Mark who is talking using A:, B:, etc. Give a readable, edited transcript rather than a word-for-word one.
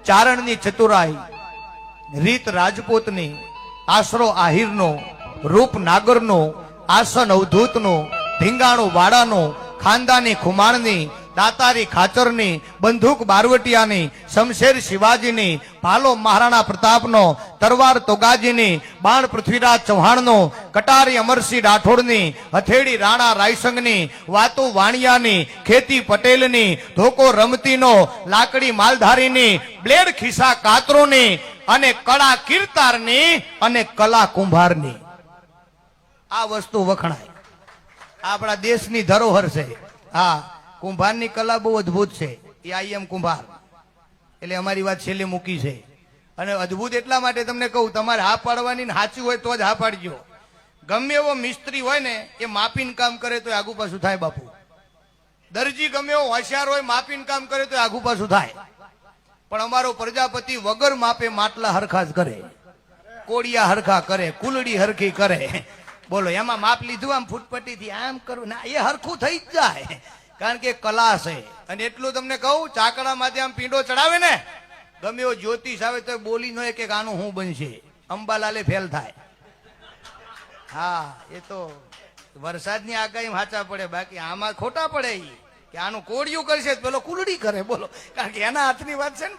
A: ચારણની ચતુરાઈ, રીત રાજપૂતની, આશરો આહિરનો, રૂપ નાગરનો, આસન અવધૂતનો, ધીંગાણું વાડાનો, ખાનદાની ખુમાણની, દાતારી ખાચરની, બંદૂક બારવટિયાની, શમશેર શિવાજીની, ભાલો મહારાણા પ્રતાપનો, તરવાર તોગાજીની, બાણ પૃથ્વીરાજ ચૌહાણનો, કટારી અમરસિંહ રાઠોડની, હથેળી રાણા રાયસંગની, વાતો વાણિયાની, ખેતી પટેલની, ધોકો રમતીનો, લાકડી માલધારીની, બ્લેડ ખિસ્સા કાતરોની અને કળા કીર્તારની અને કલા કુંભારની. આ વસ્તુ વખણાય. આપણા દેશની ધરોહર છે. હા, કુંભારની કલા બહુ અદભુત છે. એ આઈ કુંભાર એટલે અમારી વાત છેલ્લે મૂકી છે. અને અદભુત એટલા માટે તમને કહું, તમારે હા પાડવાની ને સાચું હોય તો જ હા પાડજો. ગમે એવો મિસ્ત્રી હોય ને એ માપીને કામ કરે તો આગુ પાછું થાય બાપુ. દરજી ગમે એવો હોશિયાર હોય, માપીને કામ કરે તો આગુ પાછું થાય. પણ અમારો પ્રજાપતિ વગર માપે માટલા હરખા જ કરે, કોડિયા હરખા કરે, કુલડી હરખી કરે. બોલો, એમાં માપ લીધું આમ ફૂટપટ્ટીથી આમ કરવું ના, એ હરખું થઈ જ જાય, કારણ કે કલા છે. અને એટલું તમને કહું, ચાકડામાંથી આમ પીંડો ચડાવે ને, ગમે એવો જ્યોતિષ આવે તો બોલી ન કે આનું શું બનશે, અંબાલાલે ફેલ થાય. હા, એ તો વરસાદની આગાહી સાચા પડે, બાકી આમાં ખોટા પડે. કે આનું કોડિયું કરશે પેલો કુલડી કરે. બોલો, કારણ કે એના હાથની વાત છે ને.